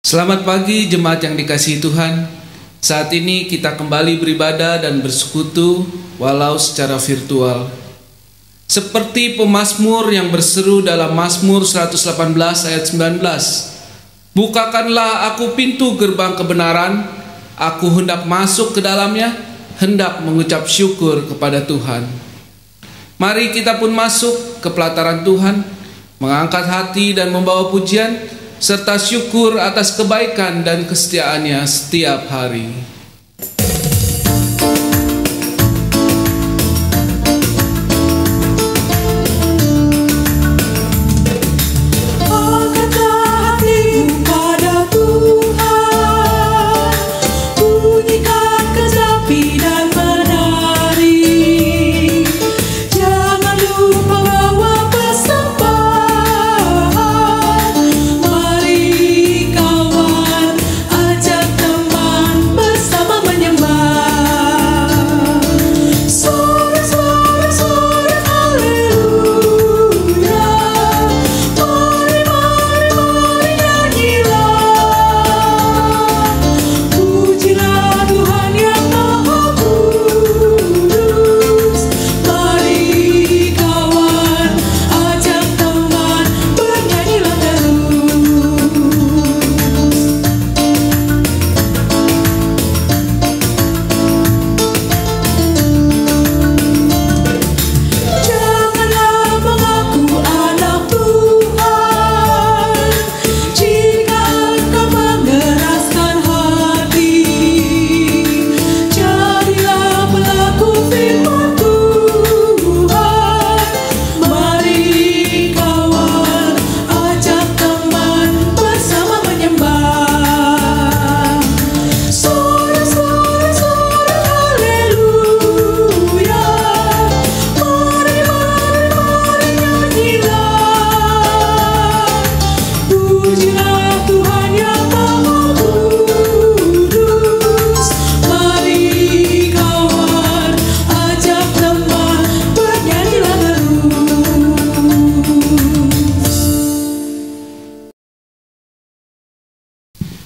Selamat pagi jemaat yang dikasihi Tuhan. Saat ini kita kembali beribadah dan bersekutu walau secara virtual. Seperti pemazmur yang berseru dalam Mazmur 118 ayat 19. Bukakanlah aku pintu gerbang kebenaran, aku hendak masuk ke dalamnya, hendak mengucap syukur kepada Tuhan. Mari kita pun masuk ke pelataran Tuhan, mengangkat hati dan membawa pujian serta syukur atas kebaikan dan kesetiaannya setiap hari.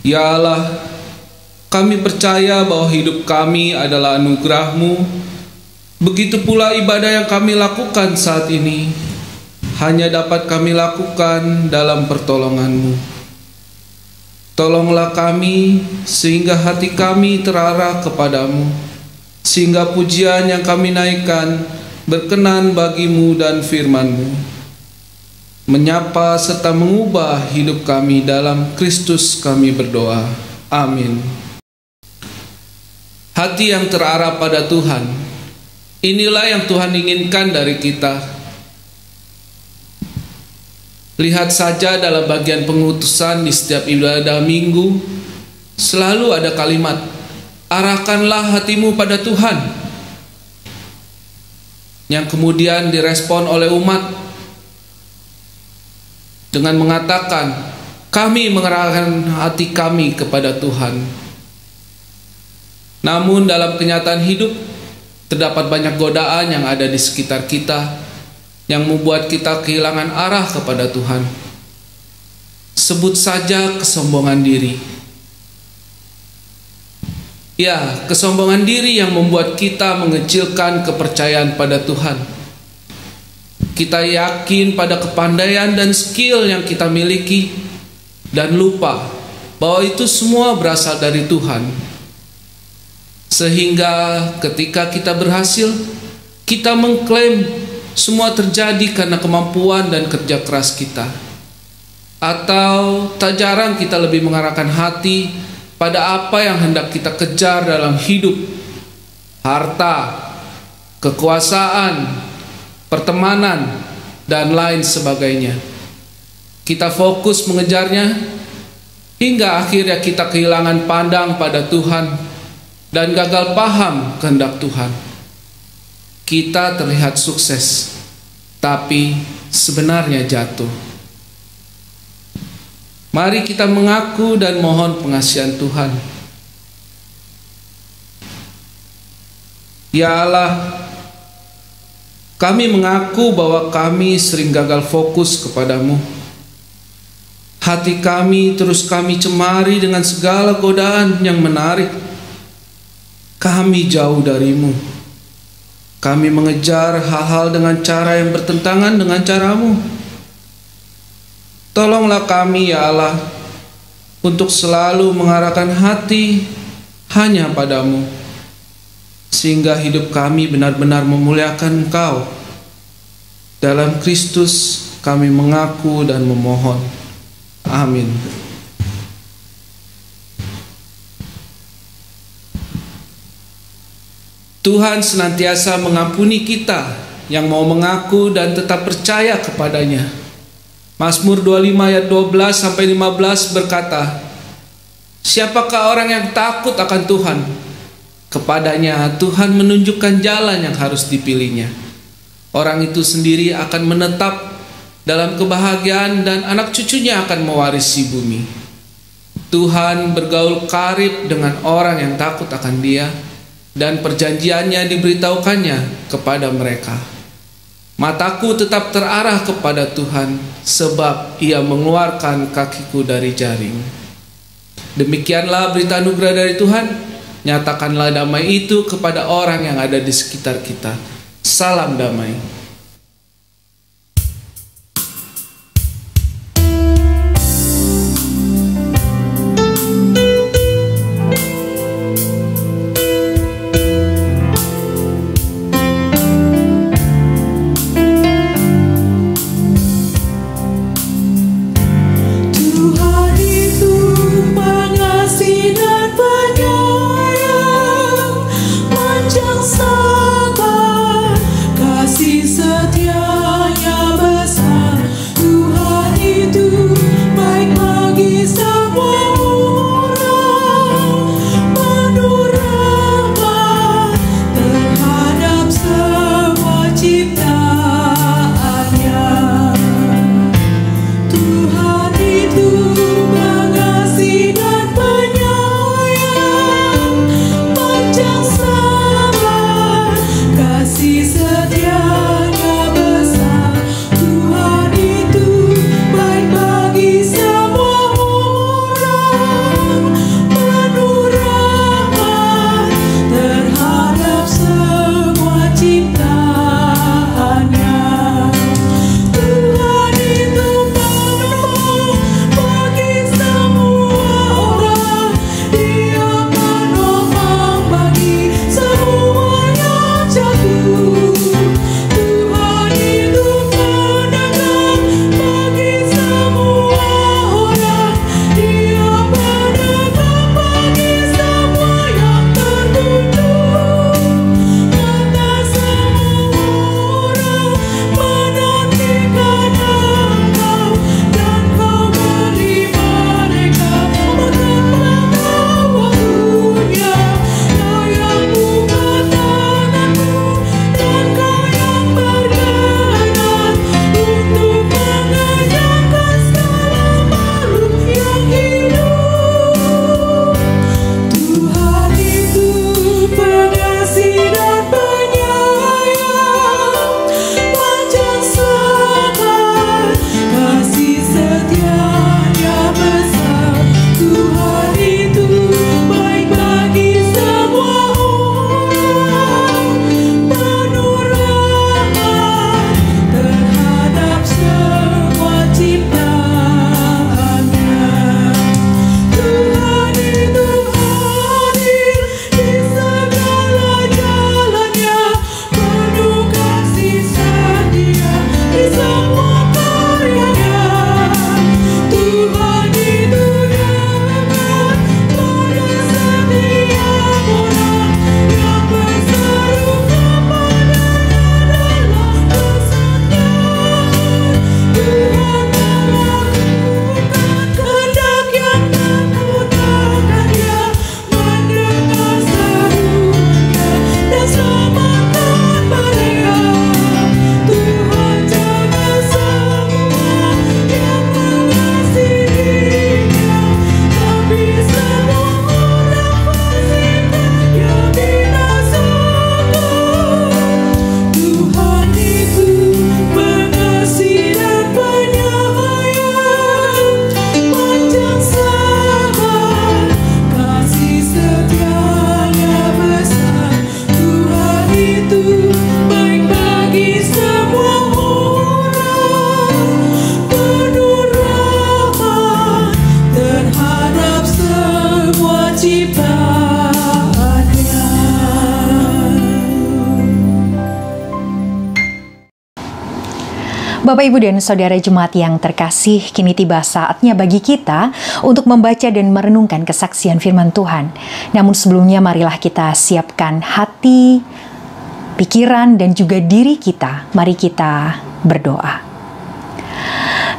Ya Allah, kami percaya bahwa hidup kami adalah anugerah-Mu. Begitu pula ibadah yang kami lakukan saat ini hanya dapat kami lakukan dalam pertolongan-Mu. Tolonglah kami sehingga hati kami terarah kepadamu, sehingga pujian yang kami naikkan berkenan bagi-Mu dan firman-Mu, menyapa serta mengubah hidup kami. Dalam Kristus kami berdoa. Amin. Hati yang terarah pada Tuhan, inilah yang Tuhan inginkan dari kita. Lihat saja dalam bagian pengutusan di setiap ibadah minggu, selalu ada kalimat, arahkanlah hatimu pada Tuhan, yang kemudian direspon oleh umat dengan mengatakan, kami mengerahkan hati kami kepada Tuhan. Namun dalam kenyataan hidup terdapat banyak godaan yang ada di sekitar kita yang membuat kita kehilangan arah kepada Tuhan. Sebut saja kesombongan diri. Ya, kesombongan diri yang membuat kita mengecilkan kepercayaan pada Tuhan. Kita yakin pada kepandaian dan skill yang kita miliki dan lupa bahwa itu semua berasal dari Tuhan. Sehingga ketika kita berhasil, kita mengklaim semua terjadi karena kemampuan dan kerja keras kita. Atau tak jarang kita lebih mengarahkan hati pada apa yang hendak kita kejar dalam hidup, harta, kekuasaan, pertemanan, dan lain sebagainya. Kita fokus mengejarnya hingga akhirnya kita kehilangan pandang pada Tuhan dan gagal paham kehendak Tuhan. Kita terlihat sukses, tapi sebenarnya jatuh. Mari kita mengaku dan mohon pengasihan Tuhan. Ya Allah, kami mengaku bahwa kami sering gagal fokus kepadamu. Hati kami terus kami cemari dengan segala godaan yang menarik. Kami jauh darimu. Kami mengejar hal-hal dengan cara yang bertentangan dengan caramu. Tolonglah kami ya Allah, untuk selalu mengarahkan hati hanya padamu, sehingga hidup kami benar-benar memuliakan Engkau. Dalam Kristus kami mengaku dan memohon. Amin. Tuhan senantiasa mengampuni kita yang mau mengaku dan tetap percaya kepadanya. Mazmur 25 ayat 12 sampai 15 berkata, siapakah orang yang takut akan Tuhan? Kepadanya Tuhan menunjukkan jalan yang harus dipilihnya. Orang itu sendiri akan menetap dalam kebahagiaan dan anak cucunya akan mewarisi bumi. Tuhan bergaul karib dengan orang yang takut akan Dia, dan perjanjiannya diberitahukannya kepada mereka. Mataku tetap terarah kepada Tuhan, sebab Ia mengeluarkan kakiku dari jaring. Demikianlah berita anugerah dari Tuhan. Nyatakanlah damai itu kepada orang yang ada di sekitar kita. Salam damai. Sabar, kasih ciptaannya. Bapak, Ibu, dan Saudara jemaat yang terkasih, kini tiba saatnya bagi kita untuk membaca dan merenungkan kesaksian firman Tuhan. Namun sebelumnya marilah kita siapkan hati, pikiran, dan juga diri kita. Mari kita berdoa.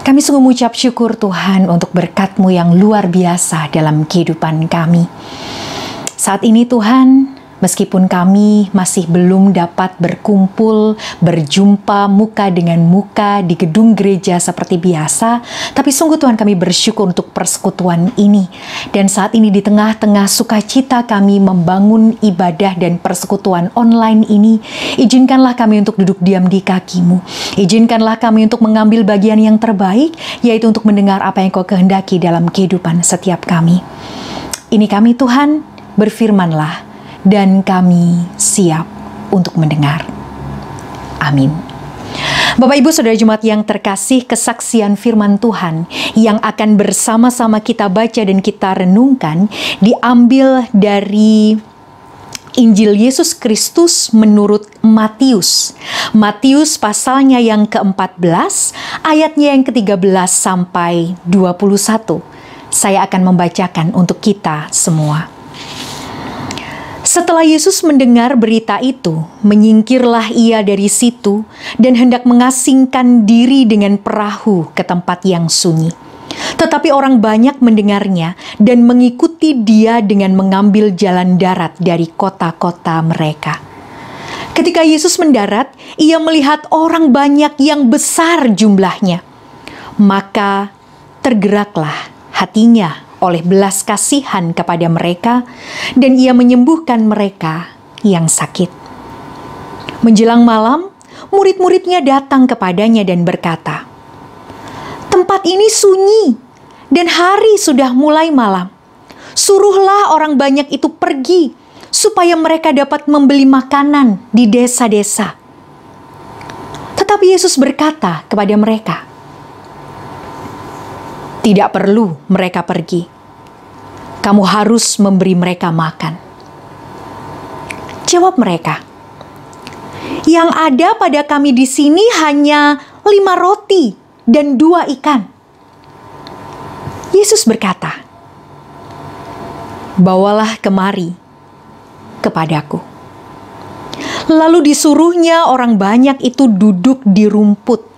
Kami sungguh mengucap syukur Tuhan untuk berkat-Mu yang luar biasa dalam kehidupan kami. Saat ini Tuhan, meskipun kami masih belum dapat berkumpul, berjumpa muka dengan muka di gedung gereja seperti biasa, tapi sungguh Tuhan kami bersyukur untuk persekutuan ini. Dan saat ini di tengah-tengah sukacita kami membangun ibadah dan persekutuan online ini, izinkanlah kami untuk duduk diam di kaki-Mu. Izinkanlah kami untuk mengambil bagian yang terbaik, yaitu untuk mendengar apa yang Kau kehendaki dalam kehidupan setiap kami. Ini kami Tuhan, berfirman-Lah, dan kami siap untuk mendengar. Amin. Bapak, Ibu, Saudara jemaat yang terkasih, kesaksian firman Tuhan yang akan bersama-sama kita baca dan kita renungkan diambil dari Injil Yesus Kristus menurut Matius. Matius pasalnya yang ke-14, ayatnya yang ke-13 sampai 21. Saya akan membacakan untuk kita semua. Setelah Yesus mendengar berita itu, menyingkirlah ia dari situ dan hendak mengasingkan diri dengan perahu ke tempat yang sunyi. Tetapi orang banyak mendengarnya dan mengikuti dia dengan mengambil jalan darat dari kota-kota mereka. Ketika Yesus mendarat, ia melihat orang banyak yang besar jumlahnya. Maka tergeraklah hatinya oleh belas kasihan kepada mereka, dan ia menyembuhkan mereka yang sakit. Menjelang malam, murid-muridnya datang kepadanya dan berkata, "Tempat ini sunyi, dan hari sudah mulai malam. Suruhlah orang banyak itu pergi, supaya mereka dapat membeli makanan di desa-desa." Tetapi Yesus berkata kepada mereka, "Tidak perlu mereka pergi. Kamu harus memberi mereka makan." Jawab mereka, "Yang ada pada kami di sini hanya 5 roti dan 2 ikan." Yesus berkata, "Bawalah kemari kepadaku." Lalu disuruhnya orang banyak itu duduk di rumput.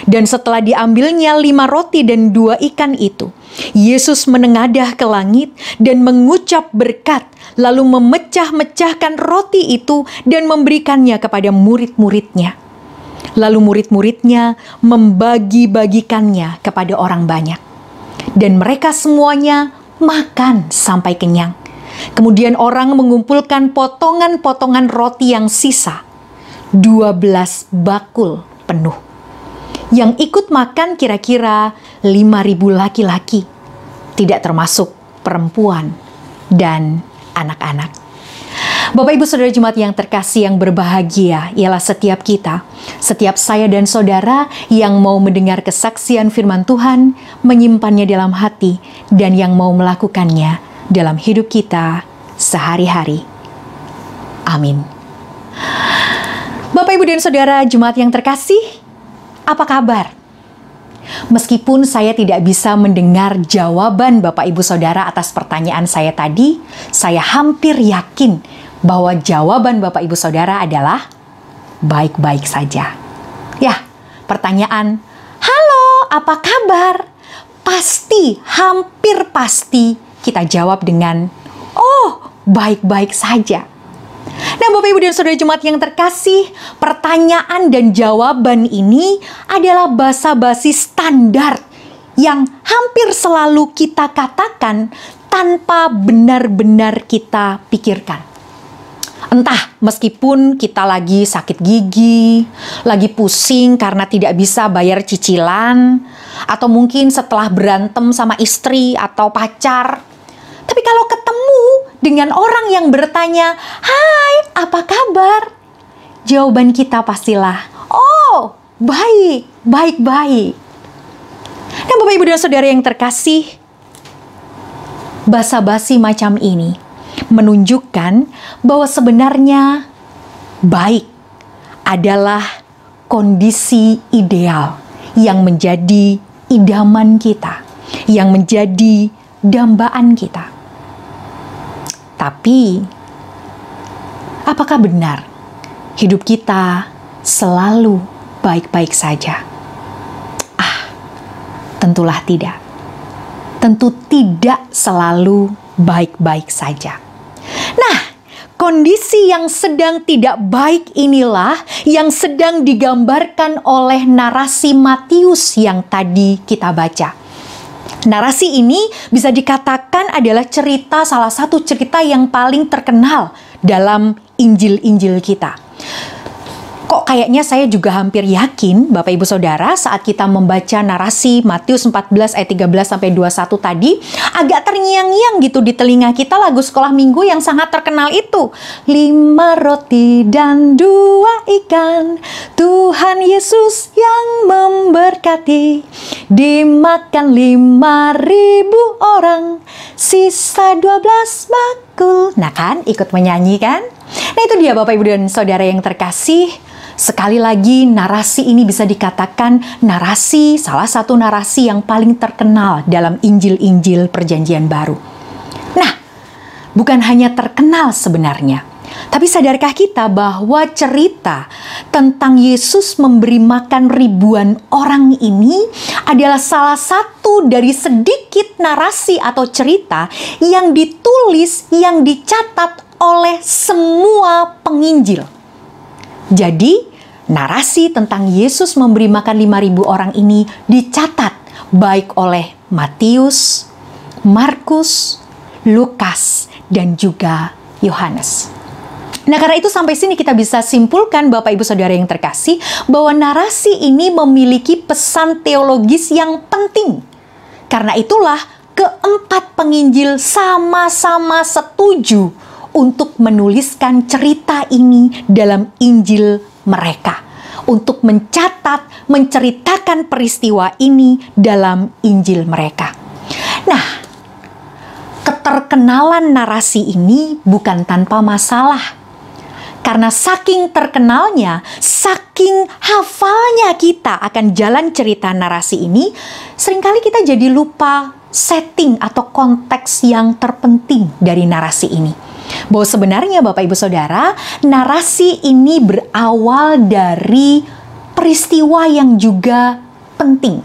Dan setelah diambilnya 5 roti dan 2 ikan itu, Yesus menengadah ke langit dan mengucap berkat, lalu memecah-mecahkan roti itu dan memberikannya kepada murid-muridnya. Lalu murid-muridnya membagi-bagikannya kepada orang banyak. Dan mereka semuanya makan sampai kenyang. Kemudian orang mengumpulkan potongan-potongan roti yang sisa, 12 bakul penuh. Yang ikut makan kira-kira 5.000 laki-laki, tidak termasuk perempuan dan anak-anak. Bapak, Ibu, Saudara jemaat yang terkasih yang berbahagia ialah setiap kita, setiap saya dan saudara yang mau mendengar kesaksian firman Tuhan, menyimpannya dalam hati, dan yang mau melakukannya dalam hidup kita sehari-hari. Amin. Bapak, Ibu, dan Saudara jemaat yang terkasih, apa kabar? Meskipun saya tidak bisa mendengar jawaban Bapak, Ibu, Saudara atas pertanyaan saya tadi, saya hampir yakin bahwa jawaban Bapak, Ibu, Saudara adalah baik-baik saja. Ya, pertanyaan, "Halo, apa kabar?" Pasti, hampir pasti kita jawab dengan, "Oh, baik-baik saja." Nah, Bapak, Ibu, dan Saudara jemaat yang terkasih, pertanyaan dan jawaban ini adalah basa-basi standar yang hampir selalu kita katakan tanpa benar-benar kita pikirkan. Entah meskipun kita lagi sakit gigi, lagi pusing karena tidak bisa bayar cicilan, atau mungkin setelah berantem sama istri atau pacar. Tapi kalau ketemu dengan orang yang bertanya, "Hai, apa kabar?" Jawaban kita pastilah, "Oh, baik, baik-baik." Nah, Bapak, Ibu, dan Saudara yang terkasih, basa-basi macam ini menunjukkan bahwa sebenarnya baik adalah kondisi ideal yang menjadi idaman kita, yang menjadi dambaan kita. Tapi, apakah benar hidup kita selalu baik-baik saja? Tentulah tidak. Tentu tidak selalu baik-baik saja. Nah, kondisi yang sedang tidak baik inilah yang sedang digambarkan oleh narasi Matius yang tadi kita baca. Narasi ini bisa dikatakan adalah salah satu cerita yang paling terkenal dalam Injil-Injil kita. Kok kayaknya saya juga hampir yakin, Bapak Ibu Saudara, saat kita membaca narasi Matius 14 ayat 13 sampai 21 tadi, agak terngiang-ngiang gitu di telinga kita lagu sekolah minggu yang sangat terkenal itu. 5 roti dan 2 ikan, Tuhan Yesus yang memberkati. Dimakan 5.000 orang, sisa 12 bakul. Nah kan, ikut menyanyi kan? Nah itu dia Bapak Ibu dan Saudara yang terkasih. Sekali lagi narasi ini bisa dikatakan salah satu narasi yang paling terkenal dalam Injil-Injil Perjanjian Baru. Nah, bukan hanya terkenal sebenarnya, tapi sadarkah kita bahwa cerita tentang Yesus memberi makan ribuan orang ini adalah salah satu dari sedikit narasi atau cerita yang ditulis, yang dicatat oleh semua penginjil. Jadi, narasi tentang Yesus memberi makan 5.000 orang ini dicatat baik oleh Matius, Markus, Lukas, dan juga Yohanes. Nah, karena itu sampai sini kita bisa simpulkan Bapak Ibu Saudara yang terkasih bahwa narasi ini memiliki pesan teologis yang penting. Karena itulah keempat penginjil sama-sama setuju untuk menuliskan cerita ini dalam Injil mereka. Untuk mencatat, menceritakan peristiwa ini dalam Injil mereka. Nah, keterkenalan narasi ini bukan tanpa masalah. Karena saking terkenalnya, saking hafalnya kita akan jalan cerita narasi ini, seringkali kita jadi lupa setting atau konteks yang terpenting dari narasi ini. Bahwa sebenarnya Bapak Ibu Saudara, narasi ini berawal dari peristiwa yang juga penting,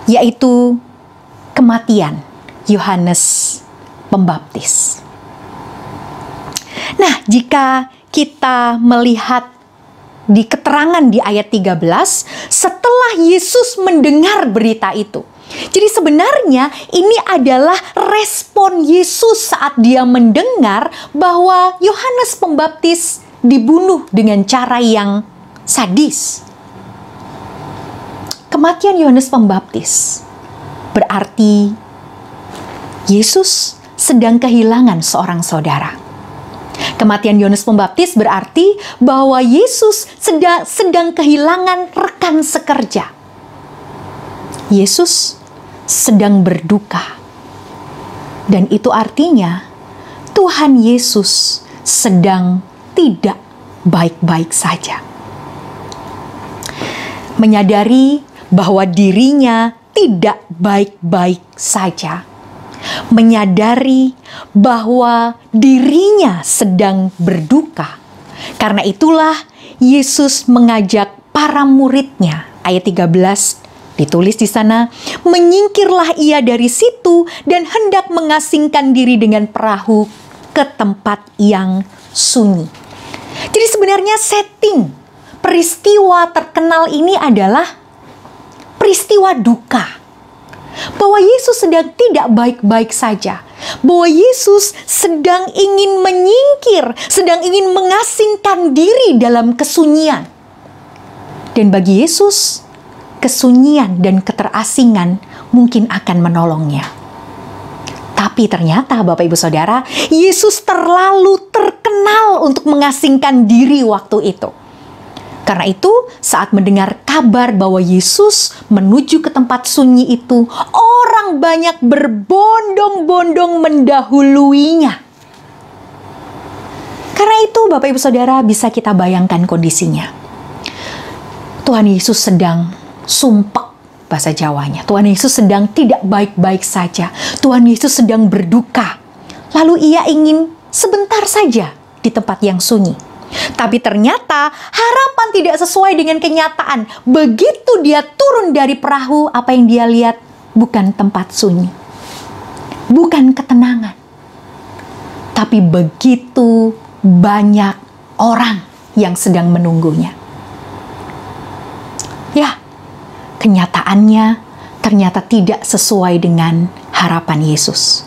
yaitu kematian Yohanes Pembaptis. Nah, jika kita melihat di keterangan di ayat 13, setelah Yesus mendengar berita itu, jadi sebenarnya ini adalah respon Yesus saat dia mendengar bahwa Yohanes Pembaptis dibunuh dengan cara yang sadis. Kematian Yohanes Pembaptis berarti Yesus sedang kehilangan seorang saudara. Kematian Yohanes Pembaptis berarti bahwa Yesus sedang kehilangan rekan sekerja. Yesus sedang berduka. Dan itu artinya Tuhan Yesus sedang tidak baik-baik saja. Menyadari bahwa dirinya tidak baik-baik saja. Menyadari bahwa dirinya sedang berduka. Karena itulah Yesus mengajak para muridnya, ayat 13 ditulis di sana, menyingkirlah ia dari situ dan hendak mengasingkan diri dengan perahu ke tempat yang sunyi. Jadi sebenarnya setting peristiwa terkenal ini adalah peristiwa duka. Bahwa Yesus sedang tidak baik-baik saja. Bahwa Yesus sedang ingin menyingkir, sedang ingin mengasingkan diri dalam kesunyian. Dan bagi Yesus, kesunyian dan keterasingan mungkin akan menolongnya. Tapi ternyata Bapak Ibu Saudara, Yesus terlalu terkenal untuk mengasingkan diri waktu itu. Karena itu, saat mendengar kabar bahwa Yesus menuju ke tempat sunyi itu, orang banyak berbondong-bondong mendahuluinya. Karena itu, Bapak Ibu Saudara, bisa kita bayangkan kondisinya. Tuhan Yesus sedang sumpek, bahasa Jawanya. Tuhan Yesus sedang tidak baik-baik saja. Tuhan Yesus sedang berduka. Lalu ia ingin sebentar saja di tempat yang sunyi. Tapi ternyata harapan tidak sesuai dengan kenyataan. Begitu dia turun dari perahu, apa yang dia lihat bukan tempat sunyi, bukan ketenangan, tapi begitu banyak orang yang sedang menunggunya. Ya, kenyataannya ternyata tidak sesuai dengan harapan Yesus.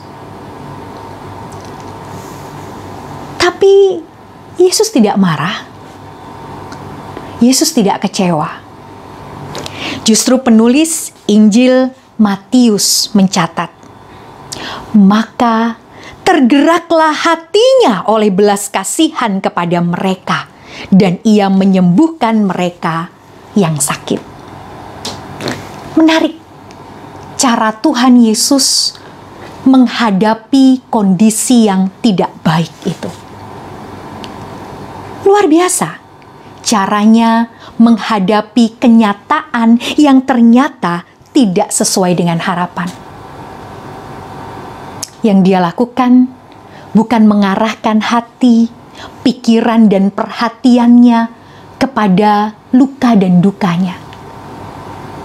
Tapi Yesus tidak marah. Yesus tidak kecewa. Justru penulis Injil Matius mencatat, maka tergeraklah hatinya oleh belas kasihan kepada mereka, dan ia menyembuhkan mereka yang sakit. Menarik cara Tuhan Yesus menghadapi kondisi yang tidak baik itu. Luar biasa caranya menghadapi kenyataan yang ternyata tidak sesuai dengan harapan. Yang dia lakukan bukan mengarahkan hati, pikiran, dan perhatiannya kepada luka dan dukanya.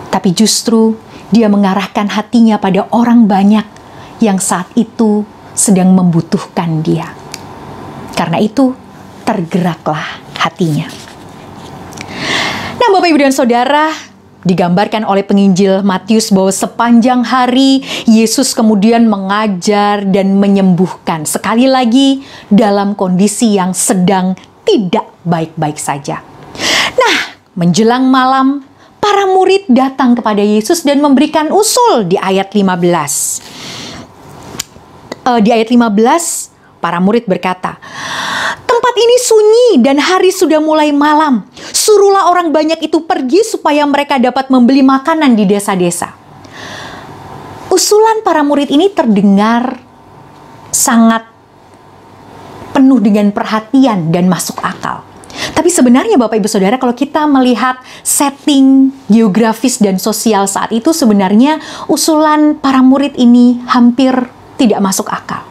Tapi justru dia mengarahkan hatinya pada orang banyak yang saat itu sedang membutuhkan dia. Karena itu, tergeraklah hatinya. Nah, Bapak, Ibu, dan Saudara, digambarkan oleh penginjil Matius bahwa sepanjang hari Yesus kemudian mengajar dan menyembuhkan. Sekali lagi, dalam kondisi yang sedang tidak baik-baik saja. Nah, menjelang malam, para murid datang kepada Yesus dan memberikan usul di ayat 15. Di ayat 15, para murid berkata, "Tempat ini sunyi dan hari sudah mulai malam. Suruhlah orang banyak itu pergi supaya mereka dapat membeli makanan di desa-desa." Usulan para murid ini terdengar sangat penuh dengan perhatian dan masuk akal. Tapi sebenarnya Bapak Ibu Saudara, kalau kita melihat setting geografis dan sosial saat itu, sebenarnya usulan para murid ini hampir tidak masuk akal.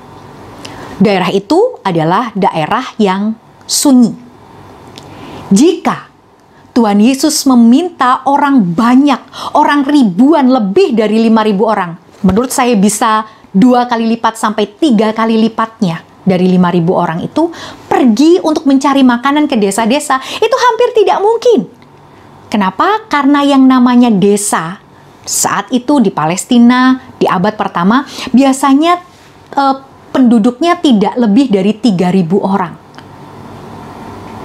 Daerah itu adalah daerah yang sunyi. Jika Tuhan Yesus meminta orang banyak, orang ribuan, lebih dari 5.000 orang, menurut saya bisa 2 kali lipat sampai 3 kali lipatnya dari 5.000 orang itu, pergi untuk mencari makanan ke desa-desa, itu hampir tidak mungkin. Kenapa? Karena yang namanya desa, saat itu di Palestina, di abad pertama, biasanya penduduknya tidak lebih dari 3.000 orang.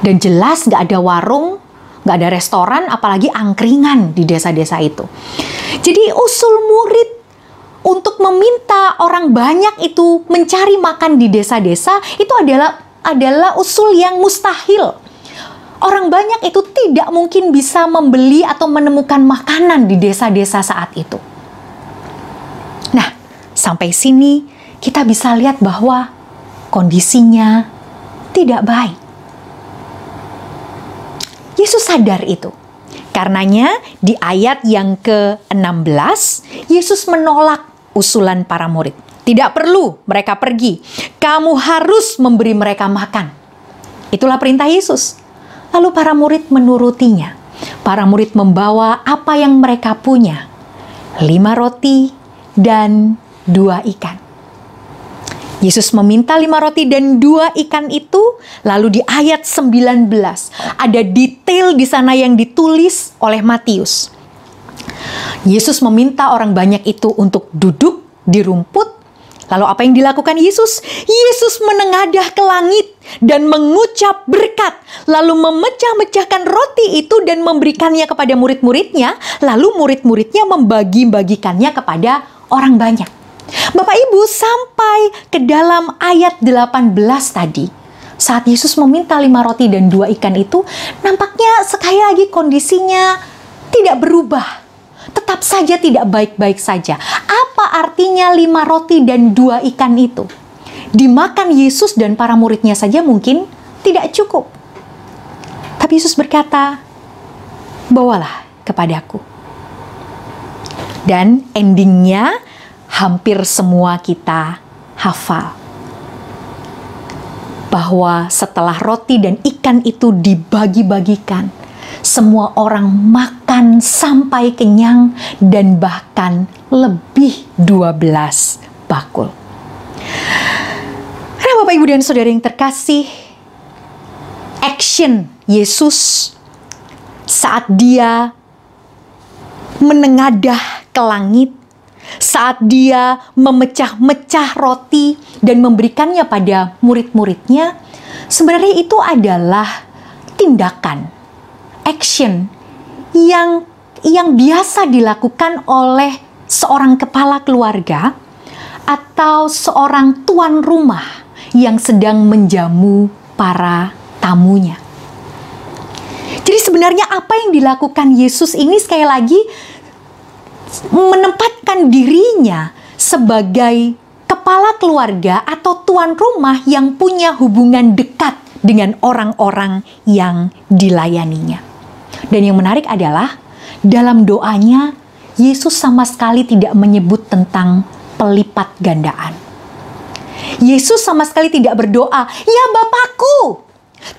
Dan jelas nggak ada warung, nggak ada restoran, apalagi angkringan di desa-desa itu. Jadi usul murid untuk meminta orang banyak itu mencari makan di desa-desa itu adalah usul yang mustahil. Orang banyak itu tidak mungkin bisa membeli atau menemukan makanan di desa-desa saat itu. Nah, sampai sini kita bisa lihat bahwa kondisinya tidak baik. Yesus sadar itu. Karenanya di ayat yang ke-16, Yesus menolak usulan para murid. Tidak perlu mereka pergi. Kamu harus memberi mereka makan. Itulah perintah Yesus. Lalu para murid menurutinya. Para murid membawa apa yang mereka punya. 5 roti dan 2 ikan. Yesus meminta 5 roti dan 2 ikan itu, lalu di ayat 19 ada detail di sana yang ditulis oleh Matius. Yesus meminta orang banyak itu untuk duduk di rumput. Lalu apa yang dilakukan Yesus? Yesus menengadah ke langit dan mengucap berkat, lalu memecah-mecahkan roti itu dan memberikannya kepada murid-muridnya, lalu murid-muridnya membagi-bagikannya kepada orang banyak. Bapak Ibu, sampai ke dalam ayat 18 tadi, saat Yesus meminta 5 roti dan 2 ikan itu, nampaknya sekali lagi kondisinya tidak berubah. Tetap saja tidak baik-baik saja. Apa artinya 5 roti dan 2 ikan itu? Dimakan Yesus dan para muridnya saja mungkin tidak cukup. Tapi Yesus berkata, bawalah kepadaku. Dan endingnya hampir semua kita hafal. Bahwa setelah roti dan ikan itu dibagi-bagikan, semua orang makan sampai kenyang dan bahkan lebih 12 bakul. Karena Bapak, Ibu, dan Saudara yang terkasih, action Yesus saat dia menengadah ke langit, saat dia memecah-mecah roti dan memberikannya pada murid-muridnya, sebenarnya itu adalah tindakan, action yang biasa dilakukan oleh seorang kepala keluarga atau seorang tuan rumah yang sedang menjamu para tamunya. Jadi sebenarnya apa yang dilakukan Yesus ini sekali lagi menempatkan dirinya sebagai kepala keluarga atau tuan rumah yang punya hubungan dekat dengan orang-orang yang dilayaninya. Dan yang menarik adalah dalam doanya Yesus sama sekali tidak menyebut tentang pelipat gandaan. Yesus sama sekali tidak berdoa, "Ya Bapakku,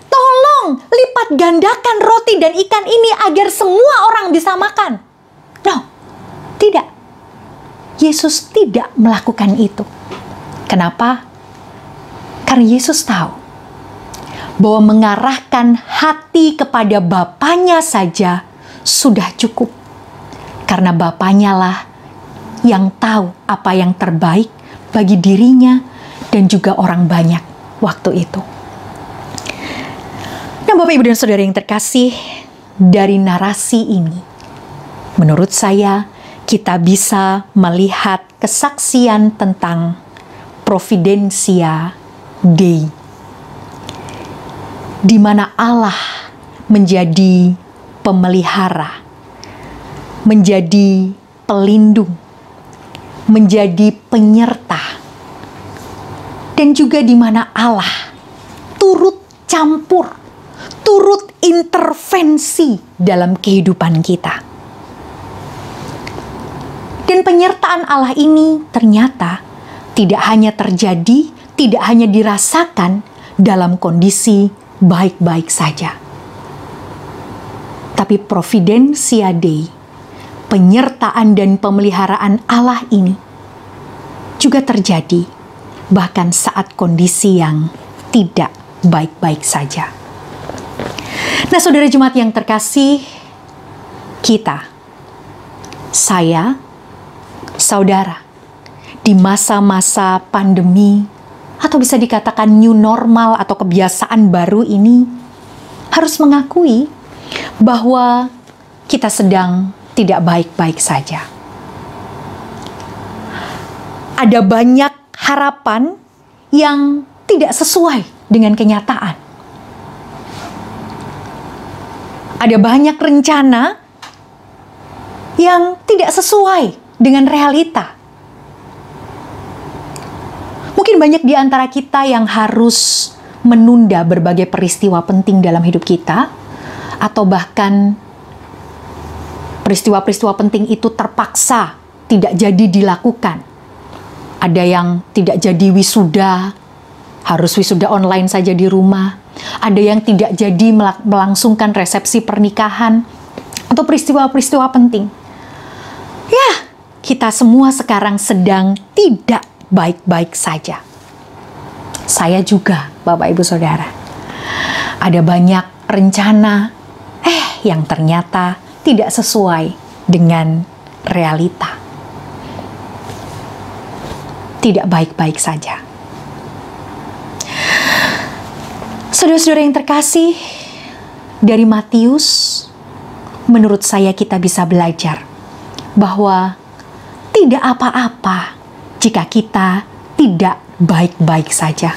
tolong lipat gandakan roti dan ikan ini agar semua orang bisa makan." No, tidak. Yesus tidak melakukan itu. Kenapa? Karena Yesus tahu bahwa mengarahkan hati kepada Bapanya saja sudah cukup. Karena Bapanya lah yang tahu apa yang terbaik bagi dirinya dan juga orang banyak waktu itu. Nah, Bapak, Ibu, dan Saudara yang terkasih, dari narasi ini, menurut saya, kita bisa melihat kesaksian tentang Providentia Dei, di mana Allah menjadi pemelihara, menjadi pelindung, menjadi penyerta, dan juga di mana Allah turut campur, turut intervensi dalam kehidupan kita. Dan penyertaan Allah ini ternyata tidak hanya terjadi, tidak hanya dirasakan dalam kondisi baik-baik saja. Tapi Providentia Dei, penyertaan dan pemeliharaan Allah ini juga terjadi bahkan saat kondisi yang tidak baik-baik saja. Nah, saudara jemaat yang terkasih, kita, saya, saudara, di masa-masa pandemi atau bisa dikatakan new normal atau kebiasaan baru ini, harus mengakui bahwa kita sedang tidak baik-baik saja. Ada banyak harapan yang tidak sesuai dengan kenyataan. Ada banyak rencana yang tidak sesuai dengan realita. Mungkin banyak di antara kita yang harus menunda berbagai peristiwa penting dalam hidup kita, atau bahkan peristiwa-peristiwa penting itu terpaksa tidak jadi dilakukan. Ada yang tidak jadi wisuda, harus wisuda online saja di rumah. Ada yang tidak jadi melangsungkan resepsi pernikahan, atau peristiwa-peristiwa penting. Ya, kita semua sekarang sedang tidak baik-baik saja. Saya juga, Bapak Ibu Saudara. Ada banyak rencana, yang ternyata tidak sesuai dengan realita. Tidak baik-baik saja. Saudara-saudara yang terkasih, dari Matius, menurut saya kita bisa belajar bahwa tidak apa-apa jika kita tidak baik-baik saja.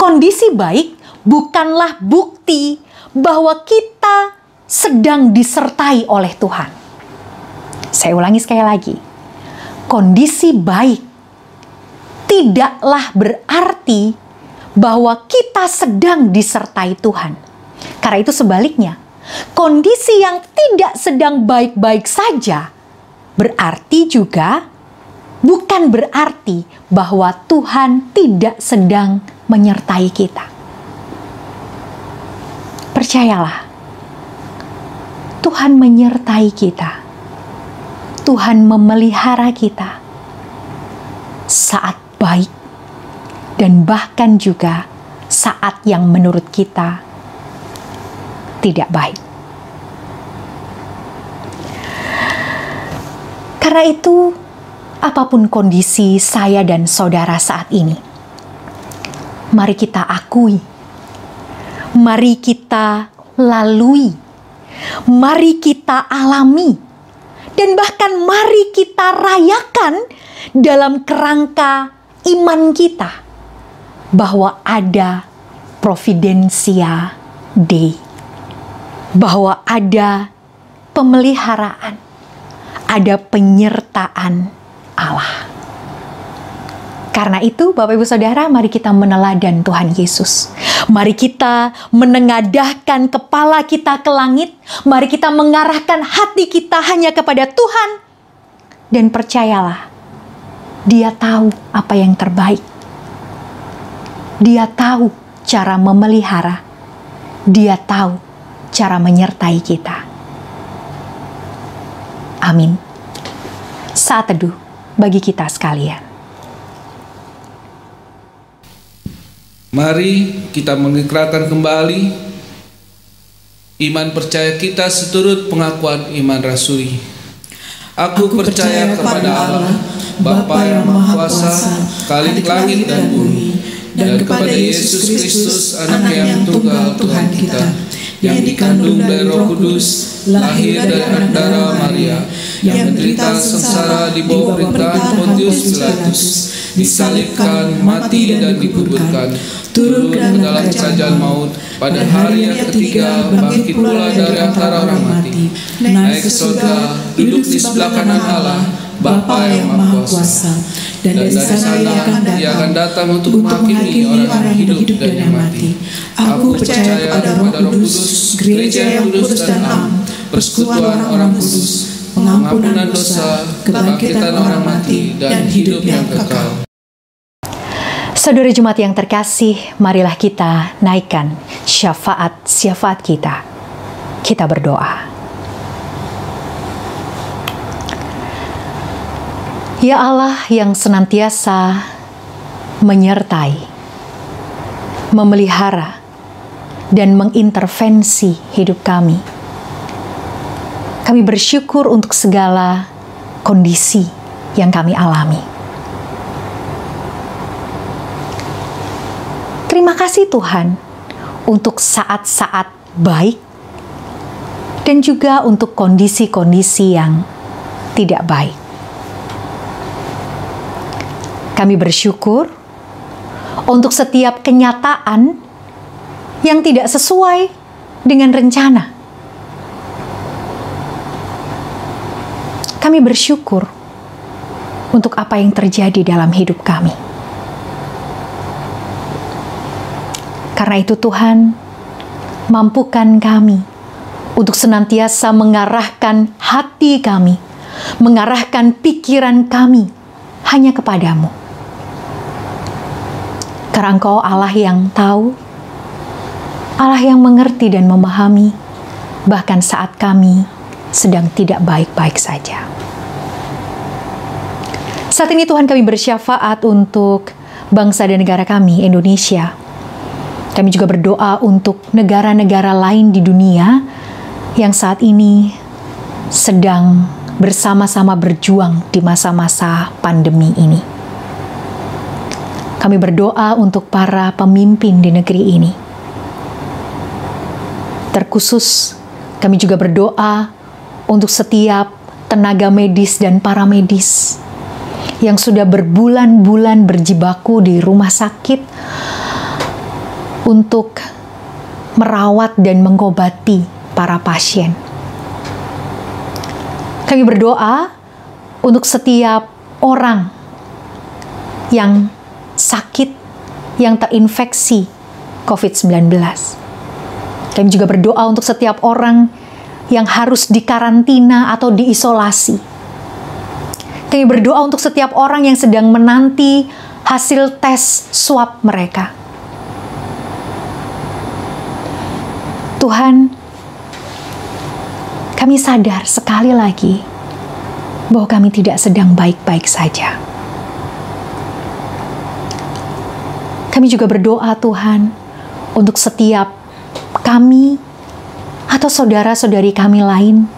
kondisi baik bukanlah bukti bahwa kita sedang disertai oleh Tuhan. Saya ulangi sekali lagi. Kondisi baik tidaklah berarti bahwa kita sedang disertai Tuhan. Karena itu sebaliknya, kondisi yang tidak sedang baik-baik saja berarti juga bukan berarti bahwa Tuhan tidak sedang menyertai kita. Percayalah, Tuhan menyertai kita. Tuhan memelihara kita saat baik dan bahkan juga saat yang menurut kita tidak baik. Karena itu, apapun kondisi saya dan saudara saat ini, mari kita akui, mari kita lalui, mari kita alami, dan bahkan mari kita rayakan dalam kerangka iman kita bahwa ada Providensia Dei, bahwa ada pemeliharaan, ada penyertaan Allah. Karena itu, Bapak Ibu Saudara, mari kita meneladan Tuhan Yesus. Mari kita menengadahkan kepala kita ke langit. Mari kita mengarahkan hati kita hanya kepada Tuhan. Dan percayalah, Dia tahu apa yang terbaik. Dia tahu cara memelihara. Dia tahu cara menyertai kita. Amin. Saat teduh bagi kita sekalian. Mari kita mengikrarkan kembali iman percaya kita seturut pengakuan iman rasuli. Aku percaya kepada Allah, Bapa yang Maha Kuasa, Khalik langit dan bumi, dan kepada Yesus Kristus, Anak yang tunggal Tuhan kita, yang dikandung dari Roh Kudus, lahir dari anak darah Maria, yang menderita sengsara di bawah pemerintahan Pontius Pilatus, disalibkan, mati dan dikuburkan, turun ke dalam kerajaan maut, pada hari yang ketiga bangkit pula dari antara orang mati, naik ke surga, duduk di sebelah kanan Allah, Bapa yang Maha Kuasa, dan dari sana Ia akan datang untuk menghakimi orang hidup dan yang mati. Aku percaya pada Roh Kudus, gereja yang kudus dan am, persekutuan orang kudus, pengampunan dosa, kebangkitan orang mati, dan hidup yang kekal. Saudara Jemaat yang terkasih, marilah kita naikkan syafaat kita. Kita berdoa. Ya Allah yang senantiasa menyertai, memelihara, dan mengintervensi hidup kami. Kami bersyukur untuk segala kondisi yang kami alami. Terima kasih Tuhan untuk saat-saat baik dan juga untuk kondisi-kondisi yang tidak baik. Kami bersyukur untuk setiap kenyataan yang tidak sesuai dengan rencana. Kami bersyukur untuk apa yang terjadi dalam hidup kami. Karena itu Tuhan, mampukan kami untuk senantiasa mengarahkan hati kami, mengarahkan pikiran kami hanya kepadamu. Karena Engkau Allah yang tahu, Allah yang mengerti dan memahami, bahkan saat kami sedang tidak baik-baik saja. Saat ini Tuhan, kami bersyafaat untuk bangsa dan negara kami, Indonesia. Kami juga berdoa untuk negara-negara lain di dunia yang saat ini sedang bersama-sama berjuang di masa-masa pandemi ini. Kami berdoa untuk para pemimpin di negeri ini. Terkhusus, kami juga berdoa untuk setiap tenaga medis dan paramedis yang sudah berbulan-bulan berjibaku di rumah sakit untuk merawat dan mengobati para pasien. Kami berdoa untuk setiap orang yang sakit, yang terinfeksi COVID-19. Kami juga berdoa untuk setiap orang yang harus dikarantina atau diisolasi. Kami berdoa untuk setiap orang yang sedang menanti hasil tes swab mereka. Tuhan, kami sadar sekali lagi bahwa kami tidak sedang baik-baik saja. Kami juga berdoa Tuhan untuk setiap kami atau saudara-saudari kami lain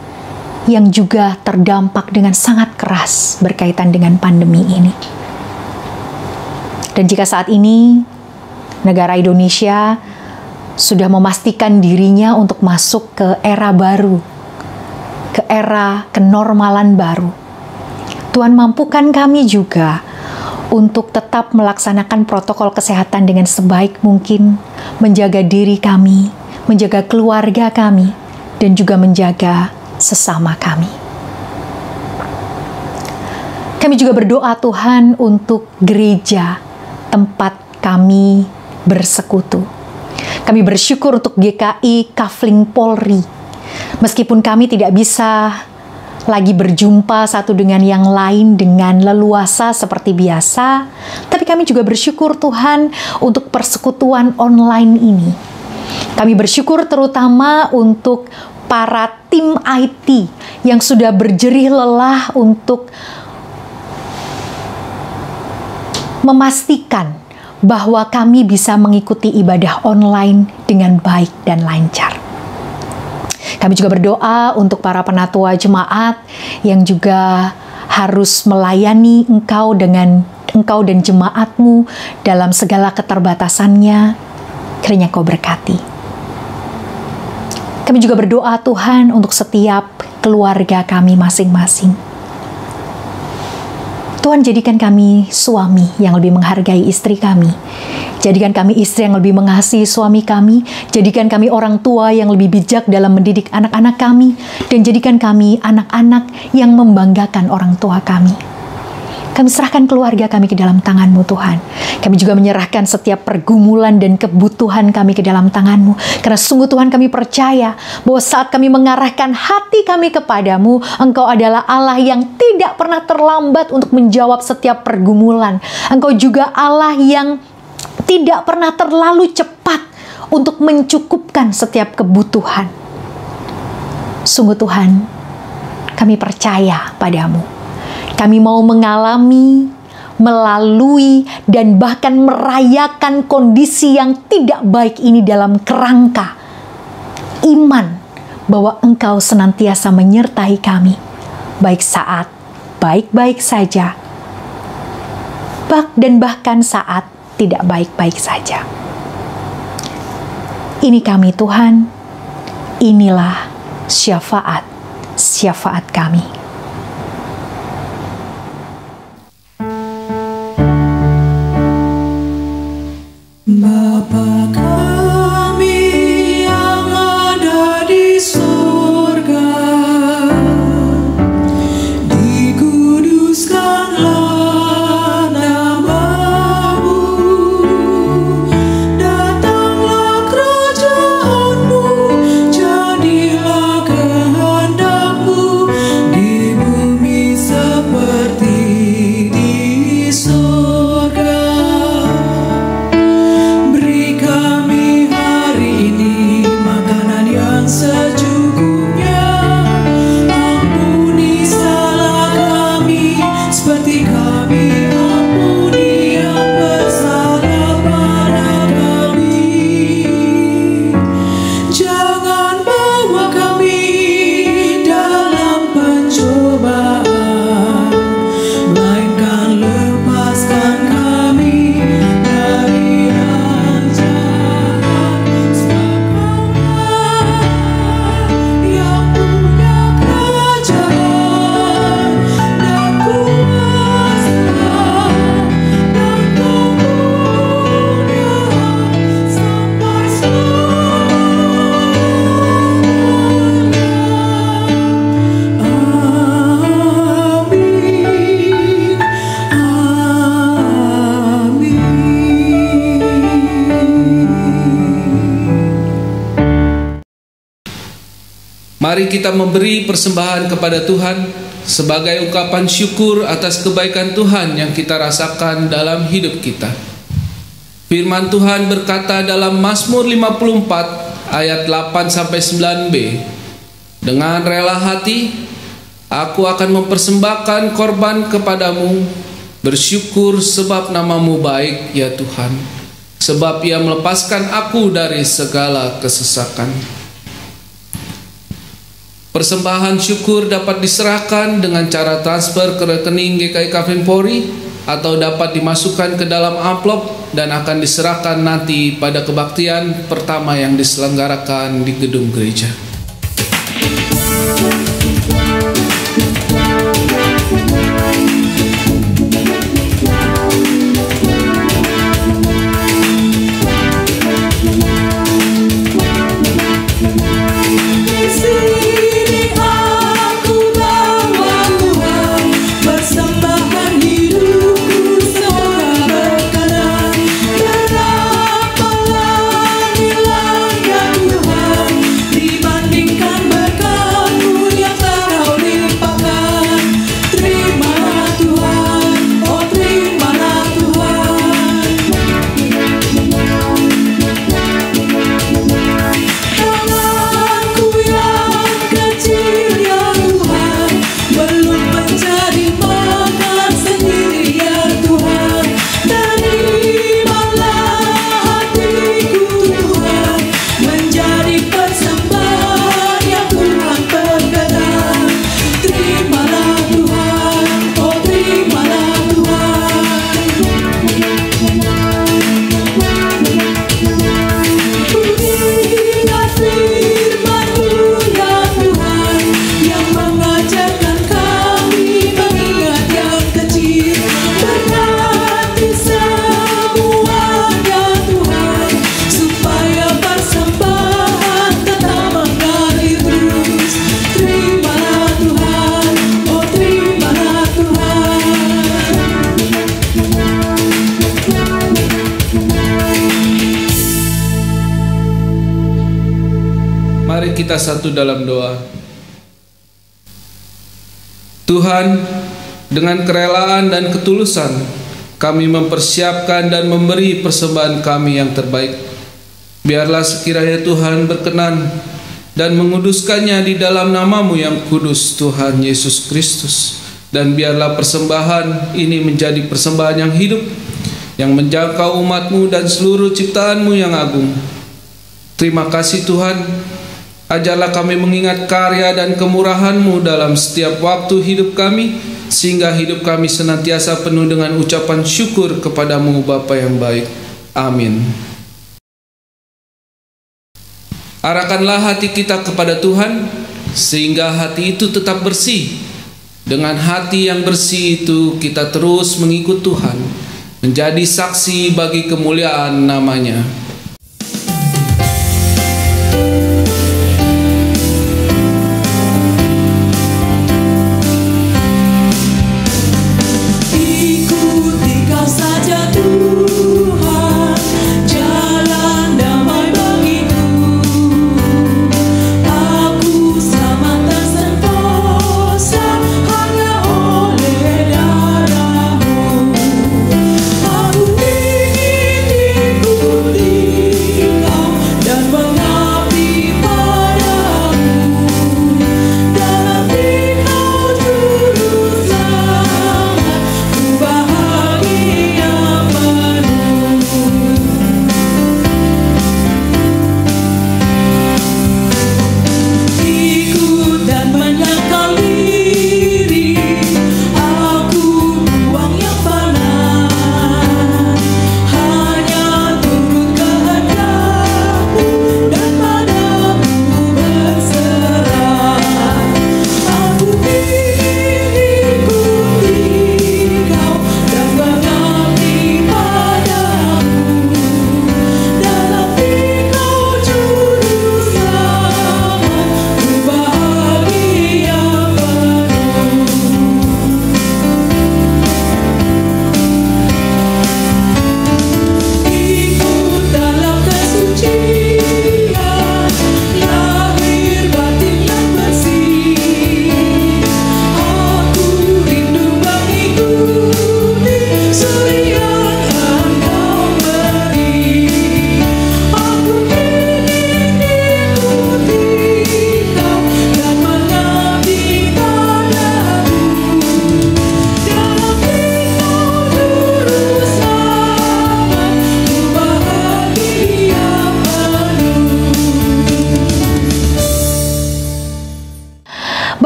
yang juga terdampak dengan sangat keras berkaitan dengan pandemi ini. Dan jika saat ini negara Indonesia sudah memastikan dirinya untuk masuk ke era baru, ke era kenormalan baru, Tuhan mampukan kami juga untuk tetap melaksanakan protokol kesehatan dengan sebaik mungkin, menjaga diri kami, menjaga keluarga kami, dan juga menjaga sesama kami. Kami juga berdoa Tuhan untuk gereja tempat kami bersekutu. Kami bersyukur untuk GKI Kafling Polri. Meskipun kami tidak bisa lagi berjumpa satu dengan yang lain dengan leluasa seperti biasa, tapi kami juga bersyukur Tuhan untuk persekutuan online ini. Kami bersyukur terutama untuk para tim IT yang sudah berjerih lelah untuk memastikan bahwa kami bisa mengikuti ibadah online dengan baik dan lancar. Kami juga berdoa untuk para penatua jemaat yang juga harus melayani Engkau dan jemaat-Mu dalam segala keterbatasannya. Kiranya Kau berkati. Kami juga berdoa Tuhan untuk setiap keluarga kami masing-masing. Tuhan, jadikan kami suami yang lebih menghargai istri kami. Jadikan kami istri yang lebih mengasihi suami kami. Jadikan kami orang tua yang lebih bijak dalam mendidik anak-anak kami. Dan jadikan kami anak-anak yang membanggakan orang tua kami. Kami serahkan keluarga kami ke dalam tangan-Mu Tuhan. Kami juga menyerahkan setiap pergumulan dan kebutuhan kami ke dalam tangan-Mu. Karena sungguh Tuhan kami percaya bahwa saat kami mengarahkan hati kami kepadamu, Engkau adalah Allah yang tidak pernah terlambat untuk menjawab setiap pergumulan. Engkau juga Allah yang tidak pernah terlalu cepat untuk mencukupkan setiap kebutuhan. Sungguh Tuhan, kami percaya padamu. Kami mau mengalami, melalui, dan bahkan merayakan kondisi yang tidak baik ini dalam kerangka iman bahwa Engkau senantiasa menyertai kami, baik saat baik-baik saja, dan bahkan saat tidak baik-baik saja. Ini kami Tuhan, inilah syafaat kami. Bapa kami yang ada di surga, dikuduskanlah nama-Mu, datanglah kerajaan-Mu, jadilah kehendak-Mu di Mari kita memberi persembahan kepada Tuhan sebagai ungkapan syukur atas kebaikan Tuhan yang kita rasakan dalam hidup kita. Firman Tuhan berkata dalam Mazmur 54 ayat 8-9b, dengan rela hati aku akan mempersembahkan korban kepadamu, bersyukur sebab namamu baik ya Tuhan, sebab ia melepaskan aku dari segala kesesakan. Persembahan syukur dapat diserahkan dengan cara transfer ke rekening GKI Kafin Polri atau dapat dimasukkan ke dalam amplop dan akan diserahkan nanti pada kebaktian pertama yang diselenggarakan di gedung gereja. Mari kita satu dalam doa. Tuhan, dengan kerelaan dan ketulusan kami mempersiapkan dan memberi persembahan kami yang terbaik. Biarlah sekiranya Tuhan berkenan dan menguduskannya di dalam namamu yang kudus, Tuhan Yesus Kristus. Dan biarlah persembahan ini menjadi persembahan yang hidup, yang menjangkau umatmu dan seluruh ciptaanmu yang agung. Terima kasih Tuhan. Ajarlah kami mengingat karya dan kemurahan-Mu dalam setiap waktu hidup kami, sehingga hidup kami senantiasa penuh dengan ucapan syukur kepada-Mu Bapa yang baik. Amin. Arahkanlah hati kita kepada Tuhan, sehingga hati itu tetap bersih. Dengan hati yang bersih itu kita terus mengikut Tuhan, menjadi saksi bagi kemuliaan nama-Nya. Ikuti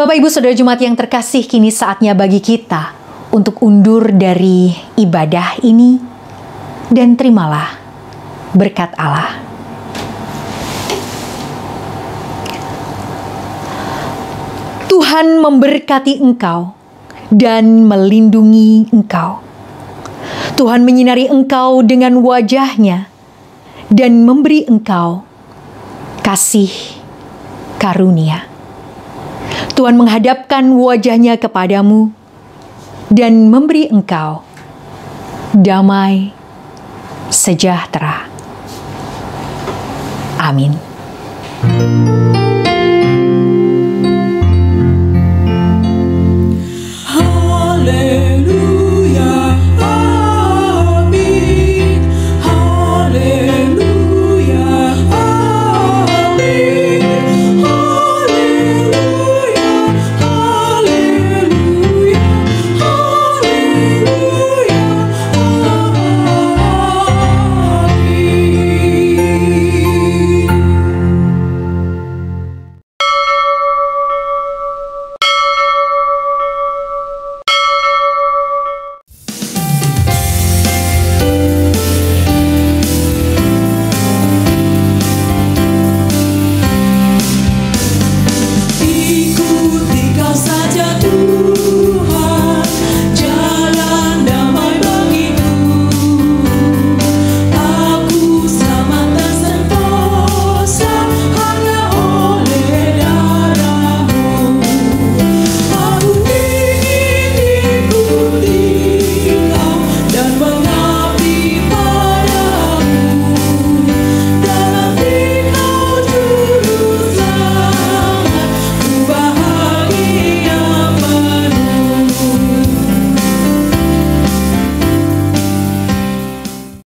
Bapak Ibu Saudara Jemaat yang terkasih, kini saatnya bagi kita untuk undur dari ibadah ini dan terimalah berkat Allah. Tuhan memberkati engkau dan melindungi engkau. Tuhan menyinari engkau dengan wajah-Nya dan memberi engkau kasih karunia. Tuhan menghadapkan wajah-Nya kepadamu dan memberi engkau damai sejahtera. Amin.